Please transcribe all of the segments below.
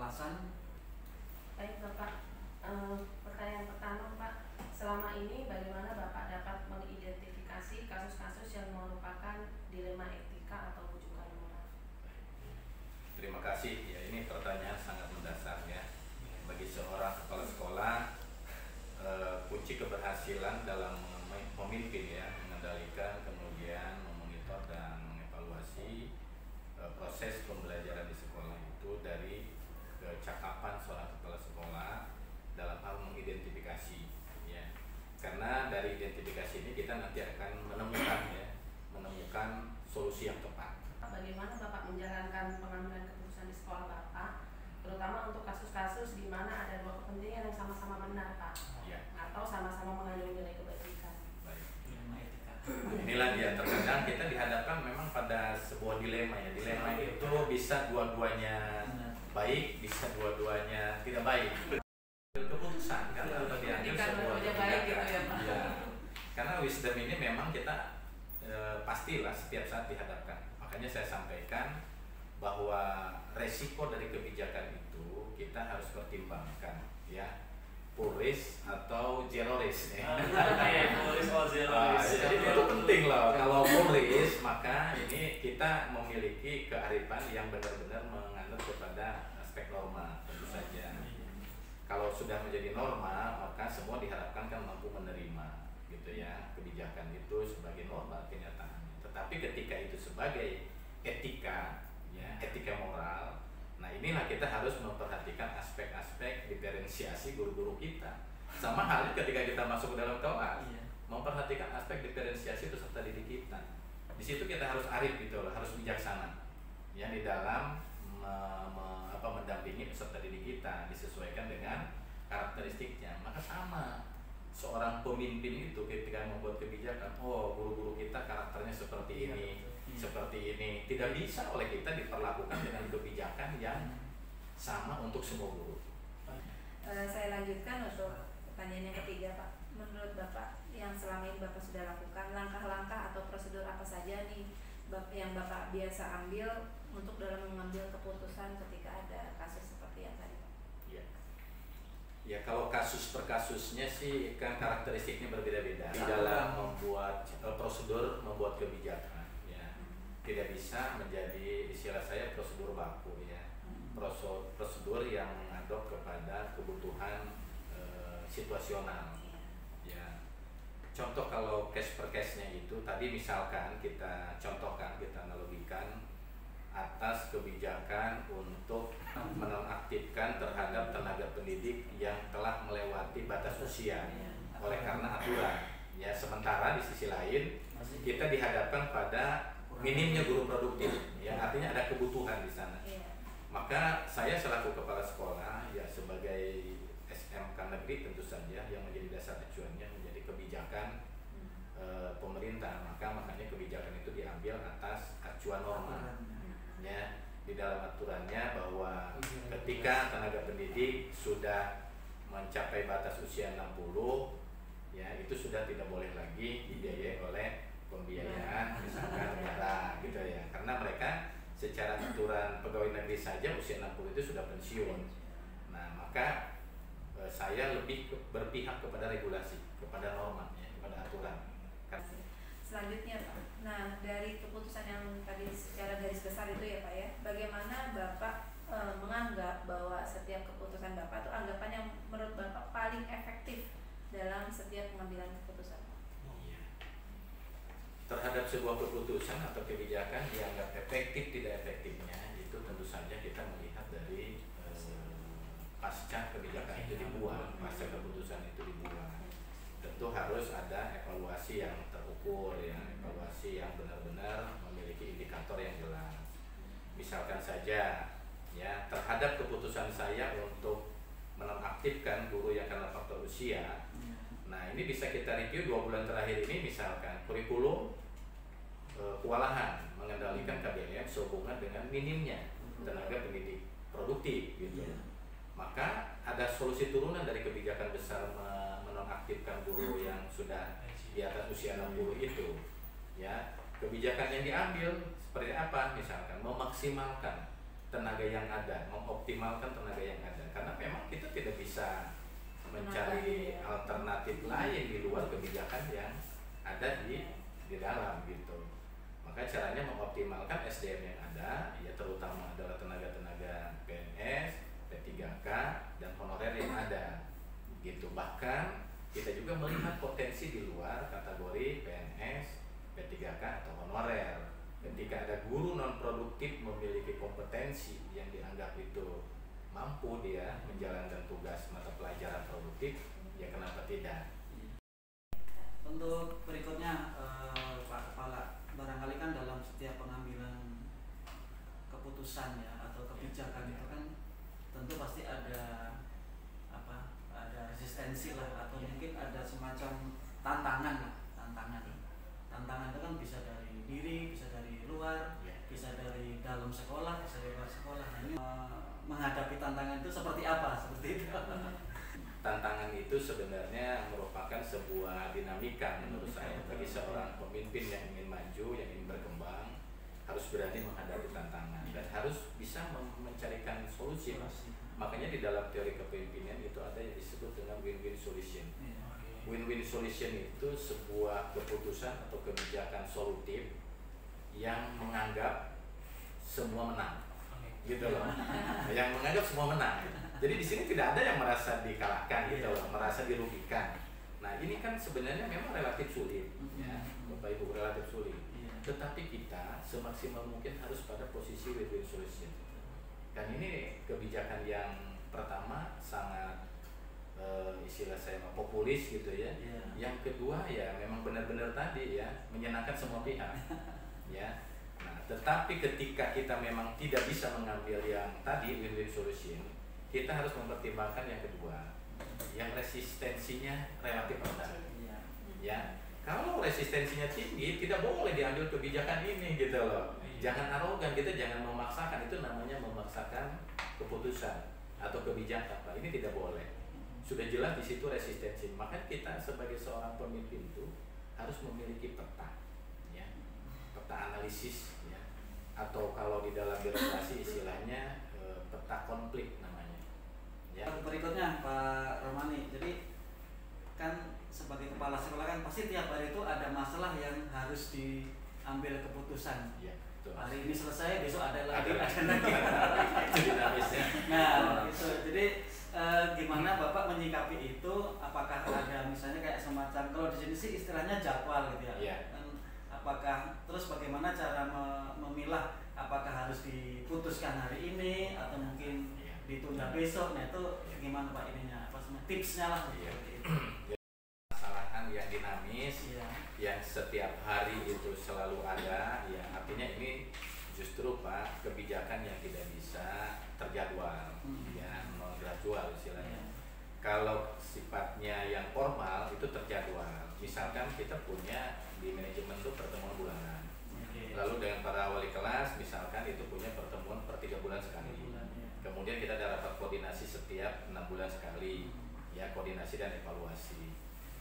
pengawasan. Baik Bapak, pertanyaan pertama Pak, selama ini bagaimana Bapak dapat mengidentifikasi kasus-kasus yang merupakan dilema etika atau rujukan moral? Terima kasih, ya ini pertanyaan sangat mendasar ya. Bagi seorang kepala sekolah, kunci keberhasilan dalam memimpin ya, mengendalikan, kemudian memonitor dan mengevaluasi proses pembelajaran di sekolah itu dari kecakapan seorang kepala sekolah dalam hal mengidentifikasi ya. Karena dari identifikasi ini kita nanti akan menemukan solusi yang tepat. Bagaimana Bapak menjalankan pengambilan keputusan di sekolah Bapak, terutama untuk kasus-kasus di mana ada dua kepentingan yang sama-sama benar Pak, ya, atau sama-sama mengandung nilai kebajikan? Baik. Inilah dia, terkadang kita dihadapkan memang pada sebuah dilema ya. Dilema itu bisa dua-duanya baik, bisa dua-duanya tidak baik. Keputusan kan atau diambil sebuah kebijakan. Ya. Karena wisdom ini memang kita pastilah setiap saat dihadapkan. Makanya saya sampaikan bahwa resiko dari kebijakan itu kita harus pertimbangkan ya, full risk atau zero risk ya. Full risk atau zero risk. Jadi itu penting loh. Kalau full risk maka ini kita memiliki kearifan yang benar-benar menganut kepada aspek norma tentu saja. Kalau sudah menjadi norma maka semua diharapkan kan mampu menerima gitu ya, kebijakan itu sebagai norma kenyataannya. Tetapi ketika itu sebagai etika ya, etika moral, nah inilah kita harus memperhatikan aspek-aspek diferensiasi guru-guru kita. Sama halnya ketika kita masuk ke dalam kelas, memperhatikan aspek diferensiasi peserta didik kita. Di situ kita harus arif gitu loh, harus bijaksana ya di dalam mendampingi peserta didik kita disesuaikan dengan karakteristiknya. Maka sama seorang pemimpin itu ketika membuat kebijakan, oh guru-guru kita karakternya seperti ini, seperti ini, tidak bisa oleh kita diperlakukan dengan kebijakan yang sama untuk semua guru. Saya lanjutkan untuk pertanyaan yang ketiga Pak. Menurut Bapak yang selama ini Bapak sudah lakukan, langkah-langkah atau prosedur apa saja nih yang Bapak biasa ambil untuk dalam mengambil keputusan ketika ada kasus seperti yang tadi Pak? Ya kalau kasus per kasusnya sih kan karakteristiknya berbeda-beda di dalam membuat prosedur membuat kebijakan ya. Tidak bisa menjadi istilah saya prosedur baku ya. Prosedur yang mengadop kepada kebutuhan situasional ya. Contoh kalau case per case-nya itu tadi misalkan kita contohkan, kita analogikan atas kebijakan untuk menonaktifkan terhadap tenaga pendidik yang telah melewati batas usia oleh karena aturan ya. Sementara di sisi lain kita dihadapkan pada minimnya guru produktif ya, artinya ada kebutuhan di sana. Maka saya selaku kepala sekolah ya sebagai SMK negeri tentu saja yang menjadi dasar acuannya menjadi kebijakan pemerintah, makanya kebijakan itu diambil atas acuan norma ya. Di dalam aturannya bahwa ketika tenaga pendidik sudah mencapai batas usia 60 ya, itu sudah tidak boleh lagi dibiayai oleh pembiayaan misalkan negara gitu ya, karena mereka secara aturan pegawai negeri saja usia 60 itu sudah pensiun. Nah maka saya lebih berpihak kepada regulasi, kepada norma ya, kepada aturan. Selanjutnya Pak, nah dari keputusan yang tadi secara garis besar itu ya Pak ya, bagaimana Bapak menganggap bahwa setiap keputusan Bapak itu anggapan yang menurut Bapak paling efektif dalam setiap pengambilan keputusan? Terhadap sebuah keputusan atau kebijakan dianggap efektif tidak efektifnya itu tentu saja kita melihat dari pasca kebijakan itu dibuat, pasca keputusan itu dibuat. Tentu harus ada evaluasi yang terukur ya, evaluasi yang benar-benar memiliki indikator yang jelas. Misalkan saja ya, terhadap keputusan saya untuk menonaktifkan guru yang karena faktor usia. Nah ini bisa kita review 2 bulan terakhir ini, misalkan kurikulum kewalahan mengendalikan KBM sehubungan dengan minimnya tenaga pendidik produktif gitu. Maka ada solusi turunan dari kebijakan besar menonaktifkan guru yang sudah di atas usia 60 itu ya. Kebijakan yang diambil seperti apa? Misalkan memaksimalkan tenaga yang ada, mengoptimalkan tenaga yang ada, karena memang kita tidak bisa mencari alternatif lain di luar kebijakan yang ada di dalam gitu. Maka caranya mengoptimalkan SDM yang ada, ya terutama adalah tenaga-tenaga PNS, P3K dan honorer yang ada gitu. Bahkan kita juga melihat potensi di luar kategori PNS, P3K atau honorer. Ketika ada guru non produktif memiliki kompetensi yang dianggap itu mampu dia menjalankan tugas mata pelajaran produktif, ya kenapa tidak? Untuk berikutnya Pak Kepala, barangkali kan dalam setiap pengambilan keputusan ya atau kebijakan itu kan tentu pasti ada resistensi lah, atau mungkin ada semacam tantangan itu kan bisa dari diri, bisa dari luar, bisa dari dalam sekolah, bisa dari luar sekolah. Nah, ini menghadapi tantangan itu seperti apa? Seperti itu. Tantangan itu sebenarnya merupakan sebuah dinamika menurut saya bagi seorang pemimpin yang ingin maju, yang ingin berkembang, harus berani menghadapi tantangan dan harus bisa mencarikan solusi, Mas. Makanya di dalam teori kepemimpinan itu ada yang disebut dengan win-win solution. Win-win solution itu sebuah keputusan atau kebijakan solutif yang menganggap semua menang, gitu loh. Yang menganggap semua menang. Jadi di sini tidak ada yang merasa dikalahkan, gitu loh, merasa dirugikan. Nah ini kan sebenarnya memang relatif sulit, ya, Bapak Ibu, relatif sulit. Tetapi kita semaksimal mungkin harus pada posisi win-win solution. Dan ini kebijakan yang pertama sangat istilah saya populis gitu ya. Yang kedua ya memang benar-benar tadi ya menyenangkan semua pihak. Ya. Nah, tetapi ketika kita memang tidak bisa mengambil yang tadi win-win solution, kita harus mempertimbangkan yang kedua, yang resistensinya relatif rendah. Ya. Kalau resistensinya tinggi, tidak boleh diambil kebijakan ini gitu loh. Jangan arogan, kita jangan memaksakan, itu namanya memaksakan keputusan atau kebijakan, Pak. Ini tidak boleh. Sudah jelas di situ resistensi. Maka kita sebagai seorang pemimpin itu harus memiliki peta, ya, peta analisis, ya, atau kalau di dalam birokrasi istilahnya peta konflik namanya. Ya. Berikutnya Pak Romani, jadi kan sebagai kepala sekolah kan pasti tiap hari itu ada masalah yang harus diambil keputusan. Ya, hari ini selesai, besok ada lagi. Nah, itu. Jadi gimana Bapak menyikapi itu? Apakah ada misalnya kayak semacam, kalau di sini sih istilahnya jadwal gitu ya? Apakah terus bagaimana cara memilah apakah harus diputuskan hari ini atau mungkin ditunda besok? Nah itu gimana Pak ininya? Apa sebenarnya tipsnya lah? Kesalahan yang dinamis, yang setiap hari itu selalu ada, ya artinya ini justru Pak kebijakan yang tidak bisa terjadwal, ya gradual istilahnya. Kalau sifatnya yang formal itu terjadwal. Misalkan kita punya di manajemen itu pertemuan bulanan. Lalu dengan para wali kelas misalkan itu punya pertemuan per 3 bulan sekali. Kemudian kita ada rapat koordinasi setiap 6 bulan sekali, ya koordinasi dan evaluasi.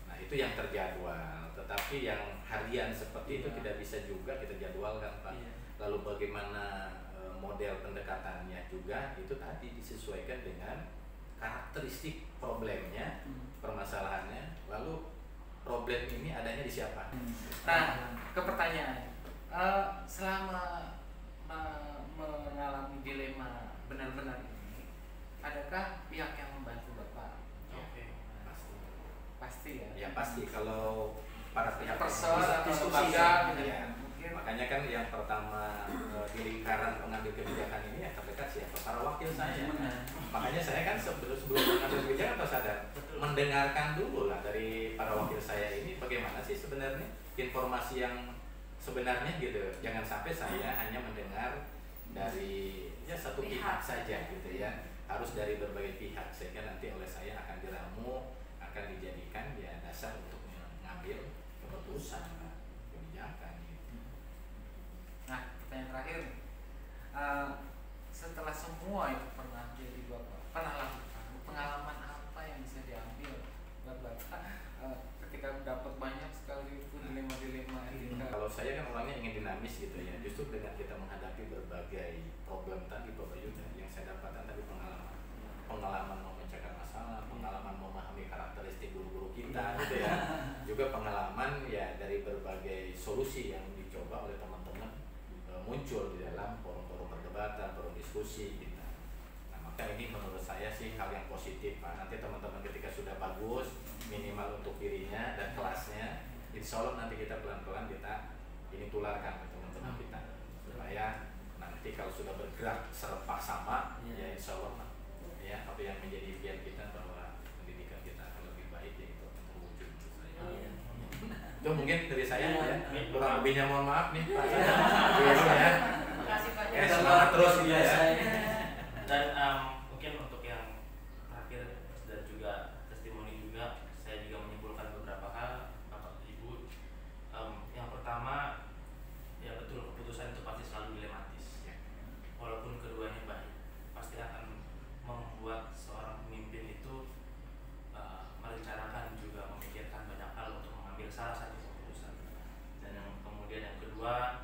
Nah itu yang terjadwal. Tetapi yang harian seperti itu tidak bisa juga kita jadwalkan, Pak. Lalu bagaimana model pendekatannya juga itu tadi disesuaikan dengan karakteristik problemnya, permasalahannya, lalu problem ini adanya di siapa. Nah, ke pertanyaan, selama mengalami dilema benar-benar ini, adakah pihak yang membantu Bapak? Pasti ya. Ya pasti kalau para pihak person atau lembaga gitu ya. Makanya kan yang pertama di lingkaran pengambil kebijakan ini yang terdekat siapa? Para wakil saya. Makanya saya kan sebelum mengambil kebijakan harus sadar mendengarkan dulu lah dari para wakil saya ini bagaimana sih sebenarnya informasi yang sebenarnya gitu. Jangan sampai saya hanya mendengar dari ya satu pihak saja gitu ya. Harus dari berbagai pihak sehingga nanti oleh saya akan diramu, akan dijadikan ya dasar untuk mengambil keputusan kebijakan. Nah, pertanyaan terakhir, setelah semua itu pernah jadi Bapak, pernah lakukan pengalaman apa yang bisa diambil buat Bapak ketika dapat banyak sekali dilema-dilema etika? Kalau saya saya kan orangnya ingin dinamis gitu ya. Justru dengan kita menghadapi berbagai problem tadi Bapak Yuda, yang saya dapatkan tadi pengalaman memecahkan masalah, pengalaman memahami karakteristik guru-guru kita gitu ya. Juga pengalaman ya dari berbagai solusi yang dicoba oleh teman-teman muncul di dalam forum-forum perdebatan, forum diskusi gitu. Nah, maka ini menurut saya sih hal yang positif Pak. Nanti teman-teman ketika sudah bagus minimal untuk dirinya dan kelasnya, insya Allah nanti kita pelan-pelan kita ini tularkan ke teman-teman kita supaya nanti kalau sudah bergerak serempak sama ya insya Allah ya apa yang menjadi impian kita bahwa pendidikan kita akan lebih baik ya itu terwujud menurut saya. Itu mungkin dari saya ya. Kurang lebihnya mohon maaf nih Pak. Ya. Makasih banyak. Semangat terus ya. Dan mungkin untuk yang terakhir dan juga testimoni juga, saya juga menyimpulkan beberapa hal Bapak Ibu. Yang pertama, ya betul keputusan itu pasti selalu dilematis. Walaupun keduanya baik, pasti akan membuat seorang pemimpin itu merencanakan juga memikirkan banyak hal untuk mengambil salah satu keputusan. Dan yang kemudian yang kedua,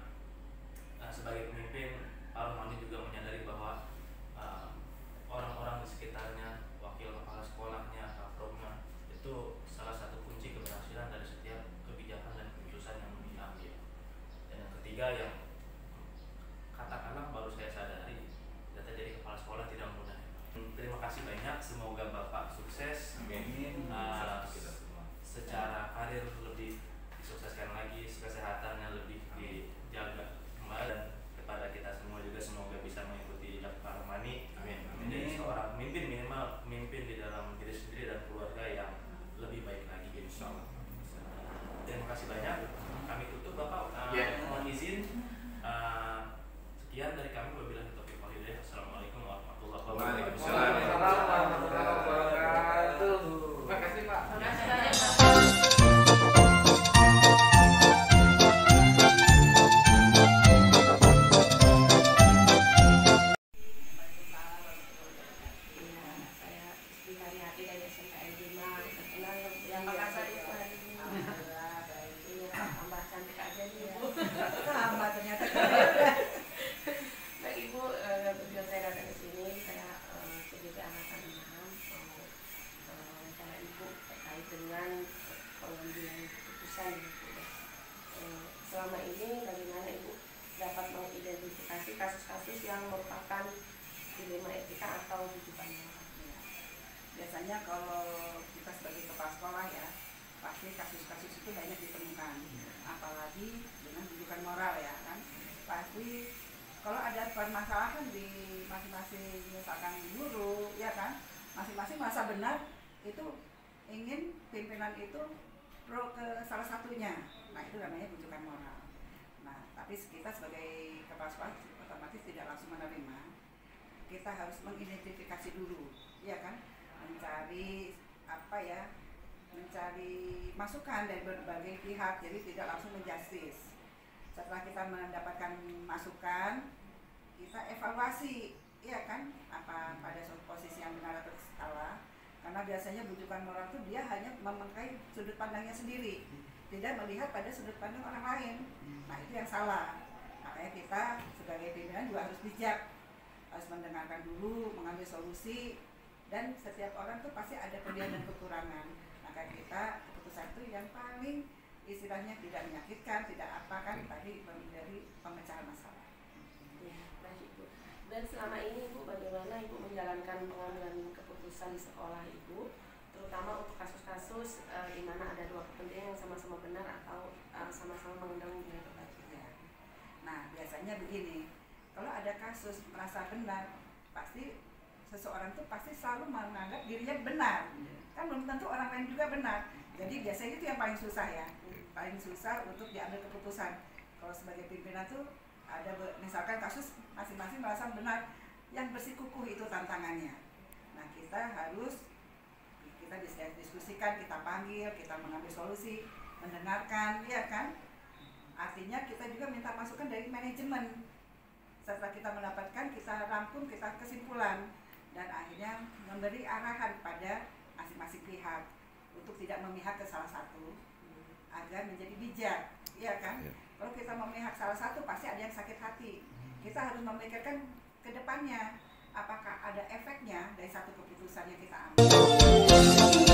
sebagai pemimpin Pak Rohmani juga menyadari bahwa orang-orang di sekitarnya, wakil kepala sekolahnya, kapromnya, itu salah satu kunci keberhasilan dari setiap kebijakan dan keputusan yang diambil. Dan yang ketiga yang katakanlah baru saya sadari, ternyata jadi kepala sekolah tidak mudah. Terima kasih banyak, semoga Bapak sukses. Amin. Secara karir lebih disukseskan lagi, kesehatannya lebih dijaga kembali, dan kepada kita semua juga semoga bisa mengikuti jejak Pak Rohmani. Amin. Menjadi seorang pemimpin, minimal pemimpin di dalam diri sendiri dan keluarga yang lebih baik lagi, insya Allah. Terima kasih banyak. Kami tutup Bapak. Mohon izin. Sekian dari kami. Wabillahi taufiq wal hidayah. Assalamualaikum warahmatullahi wabarakatuh. Waalaikumsalam. Terima kasih Pak. Makasih banyak Pak. Saya Isti Karyati dari SMKN 5. Terkenal yang Makassar itu hari ini. Iya, tambah cantik aja nih ya. Tambah ternyata. Nah Ibu, tujuan saya datang ke sini, saya sebagai anak kandungan mau wawancara Ibu terkait dengan pengambilan keputusan Ibu. Selama ini bagaimana Ibu dapat mengidentifikasi kasus-kasus yang merupakan dilema etika atau rujukan moral? Biasanya kalau kita sebagai kepala sekolah ya, pasti kasus-kasus itu banyak ditemukan, apalagi dengan rujukan moral ya kan. Pasti kalau ada permasalahan di masing-masing misalkan guru ya kan, masing-masing merasa benar, itu ingin pimpinan itu pro ke salah satunya. Nah itu namanya rujukan moral. Nah tapi kita sebagai kepala sekolah otomatis tidak langsung menerima. Kita harus mengidentifikasi dulu, ya kan, mencari apa ya, mencari masukan dari berbagai pihak, jadi tidak langsung menjustis. Setelah kita mendapatkan masukan, kita evaluasi, ya kan, apa pada suatu posisi yang benar atau salah. Karena biasanya rujukan moral itu dia hanya memakai sudut pandangnya sendiri, tidak melihat pada sudut pandang orang lain. Nah itu yang salah. Makanya kita sebagai pimpinan juga harus bijak, harus mendengarkan dulu, mengambil solusi, dan setiap orang tuh pasti ada kelebihan dan kekurangan. Maka kita keputusan itu yang paling istilahnya tidak menyakitkan, tidak apa kan, tadi menjadi pemecahan masalah. Ya, baik Ibu. Dan selama ini Ibu bagaimana Ibu menjalankan pengambilan keputusan di sekolah Ibu, terutama untuk kasus-kasus di mana ada dua kepentingan yang sama-sama benar atau sama-sama mengundang nilai kebaikan? Nah biasanya begini, kalau ada kasus merasa benar, pasti seseorang tuh pasti selalu menganggap dirinya benar, kan belum tentu orang lain juga benar. Jadi biasanya itu yang paling susah ya, paling susah untuk diambil keputusan. Kalau sebagai pimpinan tuh ada misalkan kasus masing-masing merasa benar, yang bersikukuh itu tantangannya. Nah kita harus kita diskusikan, kita panggil, kita mengambil solusi, mendengarkan, ya kan. Artinya kita juga minta masukan dari manajemen. Setelah kita mendapatkan, kita rangkum, kita kesimpulan, dan akhirnya memberi arahan pada masing-masing pihak untuk tidak memihak ke salah satu agar menjadi bijak, ya kan? Kalau kita memihak salah satu pasti ada yang sakit hati. Kita harus memikirkan ke depannya apakah ada efeknya dari satu keputusan yang kita ambil.